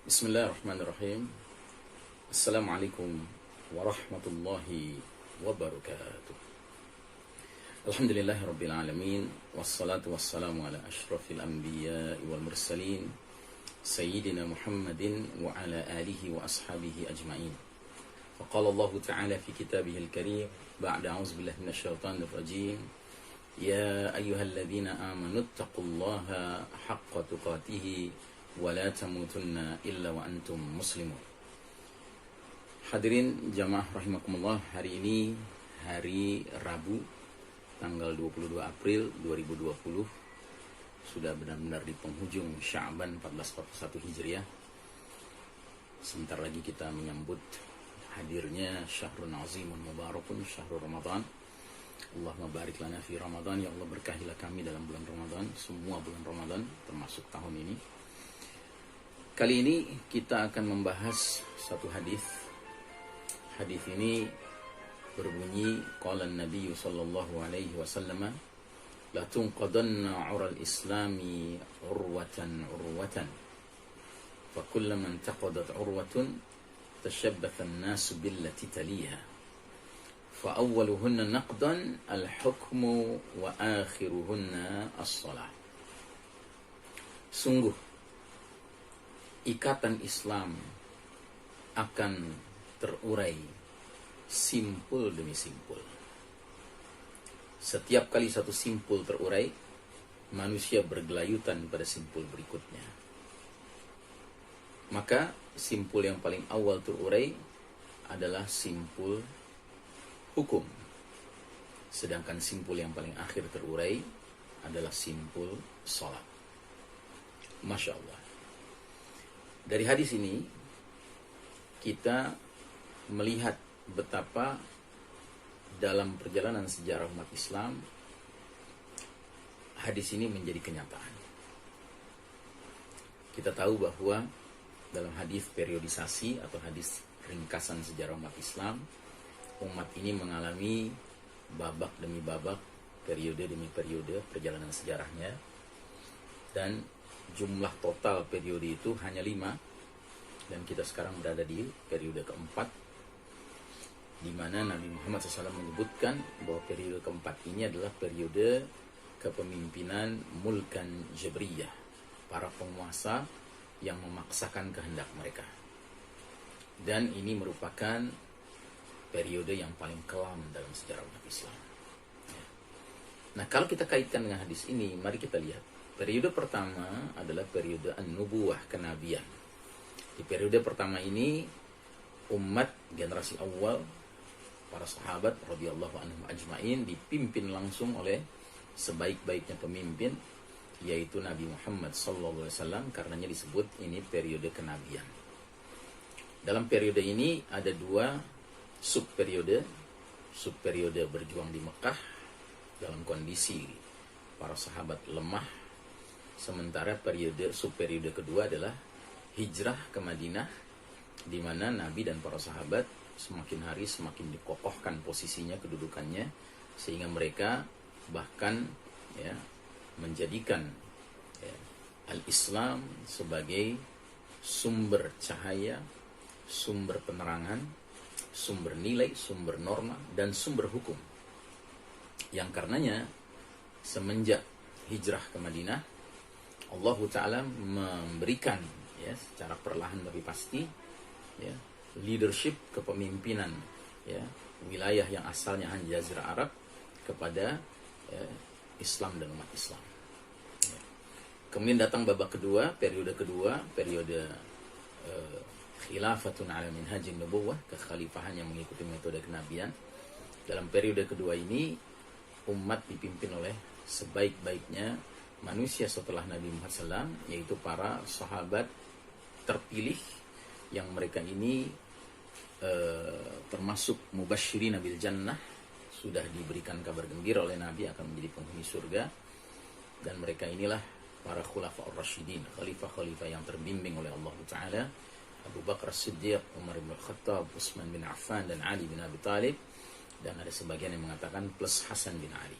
Bismillahirrahmanirrahim. Assalamualaikum warahmatullahi wabarakatuh. Alhamdulillahirabbil alamin wassalatu wassalamu ala asyrafil anbiya'i wal mursalin sayyidina Muhammadin wa ala alihi wa ashabihi ajma'in. Faqala Allah ta'ala fi kitabihil karim ba'da a'udzu billahi minasyaitonir rajim. Ya ayyuhalladzina amanu taqullaha haqqa tuqatih wa la tamutunna illa wa antum muslimun. Hadirin jamaah rahimakumullah, hari ini hari Rabu tanggal 22 April 2020, sudah benar-benar di penghujung Sya'ban 1441 Hijriah. Sebentar lagi kita menyambut hadirnya Syahrul Azimun Mubarakun, Syahrul Ramadan. Allahumma barik lana fi Ramadan, ya Allah berkahilah kami dalam bulan Ramadan, semua bulan Ramadan termasuk tahun ini. Kali ini kita akan membahas satu hadis. Hadis ini berbunyi qala an-nabiy sallallahu alaihi wasallam la tunqadanna 'ural islami urwatan fa kullaman taqadat 'urwatun tashabbatha an-nas billati taliha fa awwaluhunna naqdan al-hukmu wa akhiruhunna as-shalah. Sungguh ikatan Islam akan terurai simpul demi simpul. Setiap kali satu simpul terurai, manusia bergelayutan pada simpul berikutnya. Maka simpul yang paling awal terurai adalah simpul hukum. Sedangkan simpul yang paling akhir terurai adalah simpul sholat. Masya Allah. Dari hadis ini kita melihat betapa dalam perjalanan sejarah umat Islam hadis ini menjadi kenyataan. Kita tahu bahwa dalam hadis periodisasi atau hadis ringkasan sejarah umat Islam, umat ini mengalami babak demi babak, periode demi periode perjalanan sejarahnya, dan jumlah total periode itu hanya 5, dan kita sekarang berada di periode keempat, di mana Nabi Muhammad SAW menyebutkan bahwa periode keempat ini adalah periode kepemimpinan Mulkan Jabriyah, para penguasa yang memaksakan kehendak mereka. Dan ini merupakan periode yang paling kelam dalam sejarah umat Islam. Nah, kalau kita kaitkan dengan hadis ini, mari kita lihat. Periode pertama adalah periode an-nubuwah, kenabian. Di periode pertama ini, umat generasi awal, para sahabat radhiyallahu anhum ajma'in, dipimpin langsung oleh sebaik-baiknya pemimpin, yaitu Nabi Muhammad SAW, karenanya disebut ini periode kenabian. Dalam periode ini ada 2 subperiode. Subperiode berjuang di Mekah dalam kondisi para sahabat lemah. Sementara subperiode kedua adalah hijrah ke Madinah, di mana Nabi dan para sahabat semakin hari semakin dikokohkan posisinya, kedudukannya, sehingga mereka bahkan menjadikan al-Islam sebagai sumber cahaya, sumber penerangan, sumber nilai, sumber norma, dan sumber hukum. Yang karenanya semenjak hijrah ke Madinah, Allah Ta'ala memberikan secara perlahan tapi pasti leadership, kepemimpinan wilayah yang asalnya hanya Jazirah Arab kepada Islam dan umat Islam. Kemudian datang babak kedua, periode khilafatun ala minhajin nubuwah, kekhalifahan yang mengikuti metode kenabian. Dalam periode kedua ini, umat dipimpin oleh sebaik-baiknya manusia setelah Nabi Muhammad SAW, yaitu para sahabat terpilih, yang mereka ini termasuk mubasysyirin bil jannah, sudah diberikan kabar gembira oleh Nabi akan menjadi penghuni surga. Dan mereka inilah para khulafa ar-rasyidin, khalifah-khalifah yang terbimbing oleh Allah Ta'ala, Abu Bakar As-Siddiq, Umar bin Khattab, Utsman bin Affan, dan Ali bin Abi Thalib. Dan ada sebagian yang mengatakan plus Hasan bin Ali.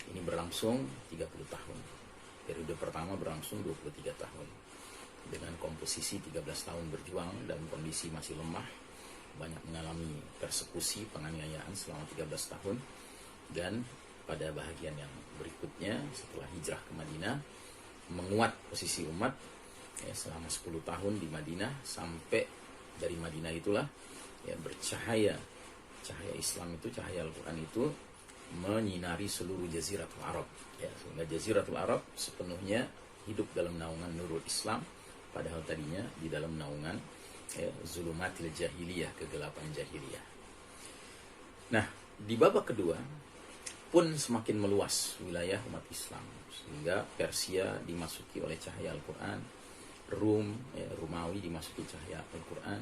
Ini berlangsung 30 tahun. Periode pertama berlangsung 23 tahun. dengan komposisi 13 tahun berjuang dalam kondisi masih lemah, banyak mengalami persekusi, penganiayaan selama 13 tahun. Dan pada bahagian yang berikutnya setelah hijrah ke Madinah, menguat posisi umat ya, selama 10 tahun di Madinah, sampai dari Madinah itulah ya bercahaya, cahaya Islam itu, cahaya Al-Quran itu menyinari seluruh Jaziratul Arab ya, sehingga Jaziratul Arab sepenuhnya hidup dalam naungan Nurul Islam, padahal tadinya di dalam naungan ya, Zulumatil Jahiliyah, kegelapan jahiliyah. Nah, di babak kedua pun semakin meluas wilayah umat Islam, sehingga Persia dimasuki oleh cahaya Al-Quran, Rum, ya, Romawi dimasuki cahaya Al-Quran.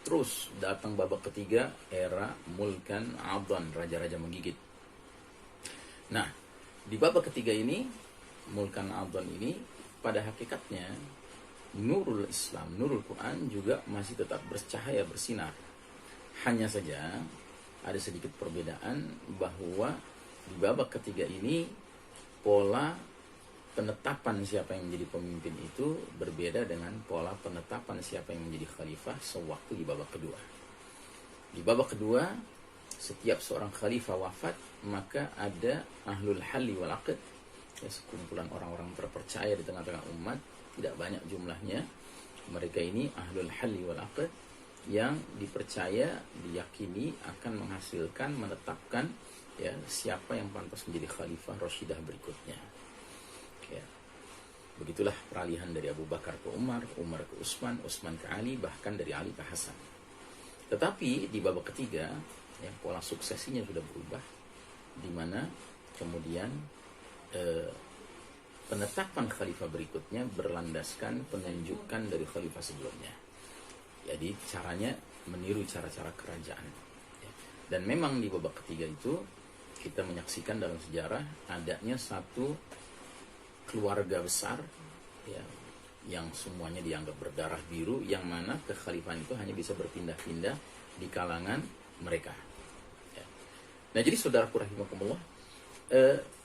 Terus datang babak ketiga, era Mulkan Adhan, raja-raja menggigit. Nah, di babak ketiga ini, Mulkan Adhan ini, pada hakikatnya Nurul Islam, Nurul Quran juga masih tetap bercahaya, bersinar. Hanya saja ada sedikit perbedaan bahwa di babak ketiga ini pola penetapan siapa yang menjadi pemimpin itu berbeda dengan pola penetapan siapa yang menjadi khalifah sewaktu di babak kedua. Di babak kedua, setiap seorang khalifah wafat, maka ada ahlul halli wal aqd, ya, sekumpulan orang-orang terpercaya di tengah-tengah umat, tidak banyak jumlahnya. Mereka ini ahlul halli wal aqd yang dipercaya, diyakini akan menghasilkan, menetapkan ya siapa yang pantas menjadi khalifah Rashidah berikutnya. Ya. Begitulah peralihan dari Abu Bakar ke Umar, Umar ke Utsman, Utsman ke Ali, bahkan dari Ali ke Hasan. Tetapi di babak ketiga, ya, pola suksesinya sudah berubah, di mana kemudian penetapan khalifah berikutnya berlandaskan penunjukan dari khalifah sebelumnya. Jadi caranya meniru cara-cara kerajaan. Dan memang di babak ketiga itu kita menyaksikan dalam sejarah adanya satu keluarga besar ya, yang semuanya dianggap berdarah biru, yang mana kekhalifahan itu hanya bisa berpindah-pindah di kalangan mereka ya. Nah, jadi saudaraku rahimakumullah,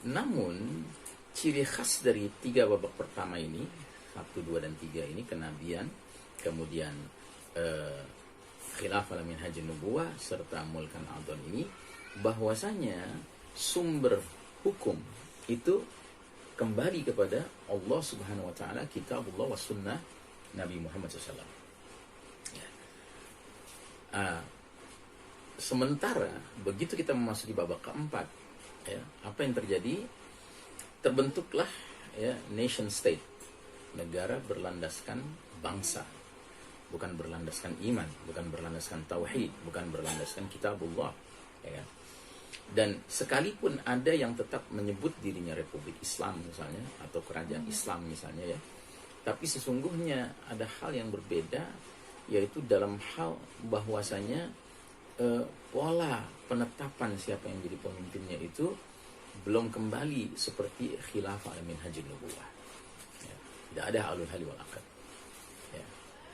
namun ciri khas dari tiga babak pertama ini, 1, 2, dan 3 ini, kenabian, kemudian khilafah min hajin nubuwah, serta Mulkan Adhan ini, bahwasanya sumber hukum itu kembali kepada Allah Subhanahu wa taala, kitabullah wa sunnah Nabi Muhammad SAW. Ya. Sementara begitu kita memasuki babak keempat, ya, apa yang terjadi? Terbentuklah ya nation state, negara berlandaskan bangsa, bukan berlandaskan iman, bukan berlandaskan tauhid, bukan berlandaskan kitabullah ya. Dan sekalipun ada yang tetap menyebut dirinya Republik Islam misalnya, atau kerajaan Islam misalnya ya, tapi sesungguhnya ada hal yang berbeda, yaitu dalam hal bahwasanya pola penetapan siapa yang jadi pemimpinnya itu belum kembali seperti khilafah min hajin nubuwah ya. Tidak ada alul hali wal aqd ya.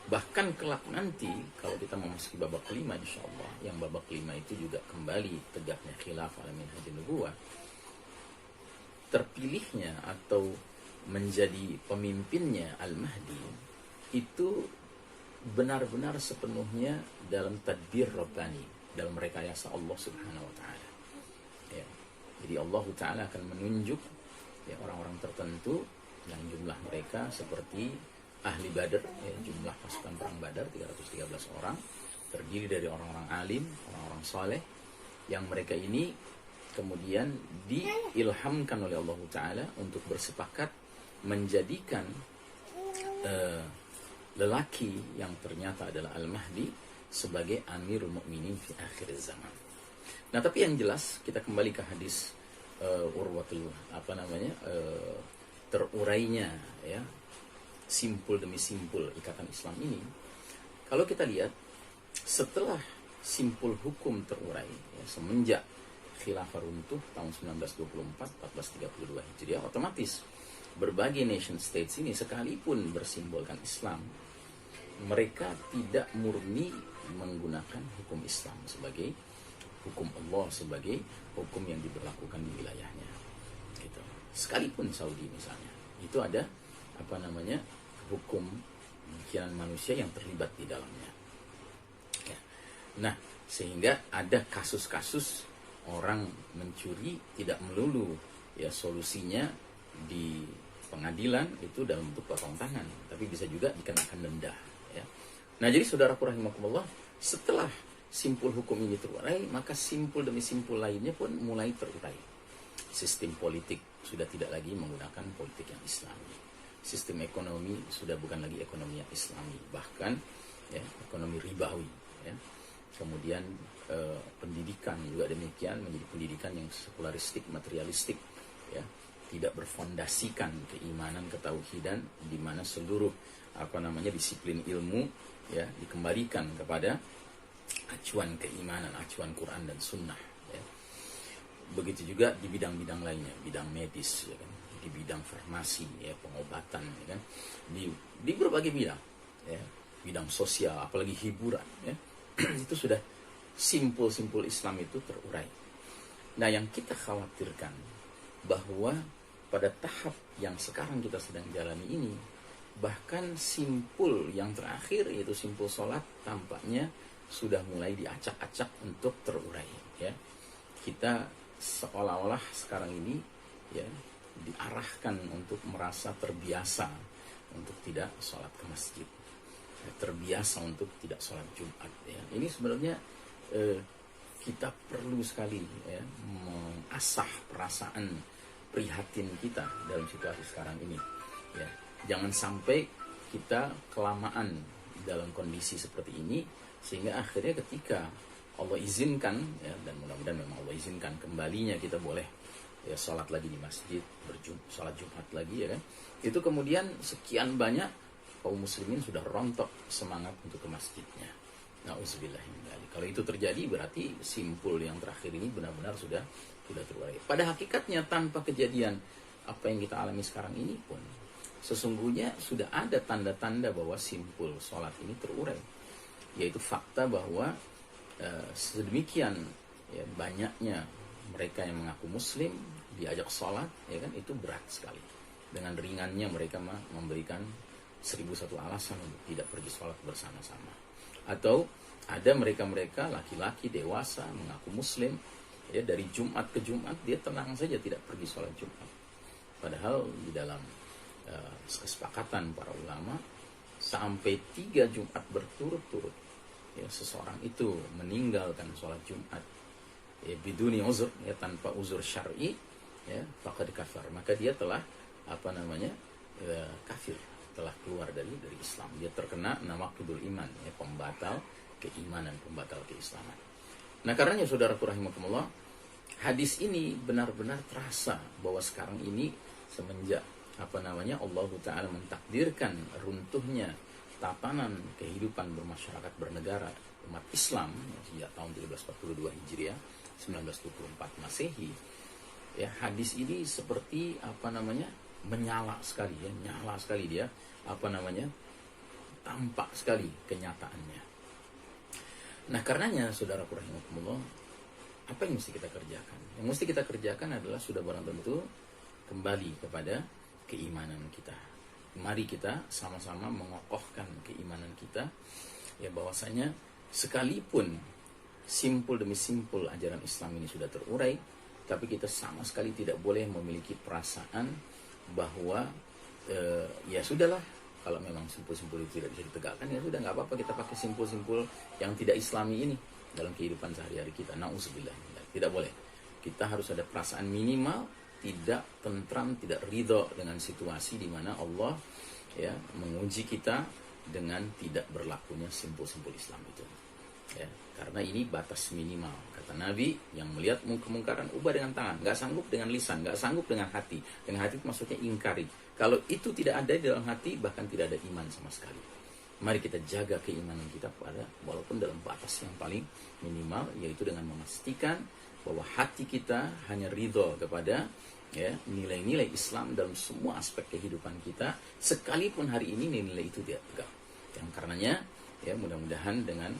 Bahkan kelak nanti kalau kita memasuki babak kelima, insya Allah, yang babak kelima itu juga kembali tegaknya khilafah min hajin nubuwah, terpilihnya atau menjadi pemimpinnya Al-Mahdi itu benar-benar sepenuhnya dalam tadbir Rabbani, dalam rekayasa Allah Subhanahu wa taala. Ya. Jadi Allah taala akan menunjuk ya orang-orang tertentu yang jumlah mereka seperti ahli Badar, ya, jumlah pasukan perang Badar 313 orang, terdiri dari orang-orang alim, orang-orang soleh, yang mereka ini kemudian diilhamkan oleh Allah taala untuk bersepakat menjadikan lelaki yang ternyata adalah Al-Mahdi sebagai Amirul Mukminin fi akhir zaman. Nah, tapi yang jelas kita kembali ke hadis urwatul terurainya ya, simpul demi simpul ikatan Islam ini. Kalau kita lihat setelah simpul hukum terurai ya, semenjak khilafah runtuh tahun 1924 1432 Hijriah, otomatis berbagai nation states ini sekalipun bersimbolkan Islam, mereka tidak murni menggunakan hukum Islam sebagai hukum Allah, sebagai hukum yang diberlakukan di wilayahnya gitu. Sekalipun Saudi misalnya, itu ada hukum pemikiran manusia yang terlibat di dalamnya. Ya. Nah, sehingga ada kasus-kasus orang mencuri tidak melulu ya solusinya di pengadilan itu dalam bentuk potong tangan, tapi bisa juga dikenakan denda. Ya. Nah, jadi saudaraku rahimakumullah, setelah simpul hukum ini terurai, maka simpul demi simpul lainnya pun mulai terurai. Sistem politik sudah tidak lagi menggunakan politik yang Islami. Sistem ekonomi sudah bukan lagi ekonomi yang Islami, bahkan ya, ekonomi ribawi. Ya. Kemudian pendidikan juga demikian, menjadi pendidikan yang sekularistik, materialistik, ya, tidak berfondasikan keimanan, ketauhidan, di mana seluruh disiplin ilmu ya dikembalikan kepada acuan keimanan, acuan Quran dan Sunnah. Ya. Begitu juga di bidang-bidang lainnya, bidang medis, ya kan? Di bidang farmasi, ya, pengobatan, ya kan? Di berbagai bidang, ya, bidang sosial, apalagi hiburan, ya. Itu sudah simpul-simpul Islam itu terurai. Nah, yang kita khawatirkan bahwa pada tahap yang sekarang kita sedang jalani ini, bahkan simpul yang terakhir yaitu simpul sholat tampaknya sudah mulai diacak-acak untuk terurai. Ya, kita seolah-olah sekarang ini ya diarahkan untuk merasa terbiasa untuk tidak sholat ke masjid, ya, terbiasa untuk tidak sholat Jumat. Ya, ini sebenarnya kita perlu sekali ya mengasah perasaan prihatin kita dalam situasi sekarang ini. Ya, jangan sampai kita kelamaan dalam kondisi seperti ini sehingga akhirnya ketika Allah izinkan ya, dan mudah-mudahan memang Allah izinkan kembalinya kita boleh ya sholat lagi di masjid, sholat Jumat lagi, ya kan, itu kemudian sekian banyak kaum muslimin sudah rontok semangat untuk ke masjidnya. Nauzubillah. Kalau itu terjadi berarti simpul yang terakhir ini benar-benar sudah terurai. Pada hakikatnya tanpa kejadian apa yang kita alami sekarang ini pun sesungguhnya sudah ada tanda-tanda bahwa simpul sholat ini terurai, yaitu fakta bahwa sedemikian ya, banyaknya mereka yang mengaku muslim diajak sholat, ya kan, itu berat sekali. Dengan ringannya mereka memberikan 1001 alasan untuk tidak pergi sholat bersama-sama. Atau ada mereka-mereka laki-laki dewasa mengaku muslim ya, dari Jumat ke Jumat dia tenang saja tidak pergi sholat Jumat, padahal di dalam kesepakatan para ulama sampai 3 Jumat berturut-turut ya seseorang itu meninggalkan sholat Jumat ya biduni uzur, ya tanpa uzur syar'i, ya faqad kafar, maka dia telah kafir, telah keluar dari Islam, dia terkena nawaqidul iman, ya pembatal keimanan, pembatal keislaman. Nah, karenanya saudaraku rahimakumullah, hadis ini benar-benar terasa bahwa sekarang ini semenjak Allah Ta'ala mentakdirkan runtuhnya tatanan kehidupan bermasyarakat bernegara umat Islam ya, sejak tahun 1342 Hijriah 1924 Masehi, ya hadis ini seperti menyala sekali, ya nyala sekali dia tampak sekali kenyataannya. Nah, karenanya saudaraku rahimakumullah, apa yang mesti kita kerjakan? Yang mesti kita kerjakan adalah sudah barang tentu kembali kepada keimanan kita. Mari kita sama-sama mengokohkan keimanan kita, ya bahwasanya sekalipun simpul demi simpul ajaran Islam ini sudah terurai, tapi kita sama sekali tidak boleh memiliki perasaan bahwa ya sudahlah, kalau memang simpul-simpul itu tidak bisa ditegakkan, ya sudah, nggak apa-apa kita pakai simpul-simpul yang tidak Islami ini dalam kehidupan sehari-hari kita. Nauzubillah, tidak boleh. Kita harus ada perasaan minimal tidak tentram, tidak ridho dengan situasi di mana Allah ya menguji kita dengan tidak berlakunya simpul-simpul Islam itu. Ya, karena ini batas minimal. Kata Nabi, yang melihat kemungkaran ubah dengan tangan, nggak sanggup dengan lisan, nggak sanggup dengan hati. Dengan hati itu maksudnya ingkari. Kalau itu tidak ada di dalam hati, bahkan tidak ada iman sama sekali. Mari kita jaga keimanan kita walaupun dalam batas yang paling minimal, yaitu dengan memastikan bahwa hati kita hanya ridho kepada ya nilai-nilai Islam dalam semua aspek kehidupan kita, sekalipun hari ini nilai itu tidak tegak. Yang karenanya ya mudah-mudahan dengan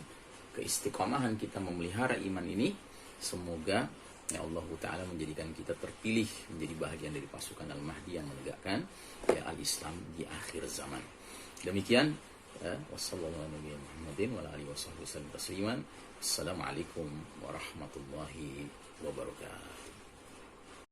keistiqomahan kita memelihara iman ini, semoga ya Allah Ta'ala menjadikan kita terpilih menjadi bahagian dari pasukan Al-Mahdi yang menegakkan ya Al-Islam di akhir zaman. Demikian, wassalamualaikum warahmatullahi wabarakatuh.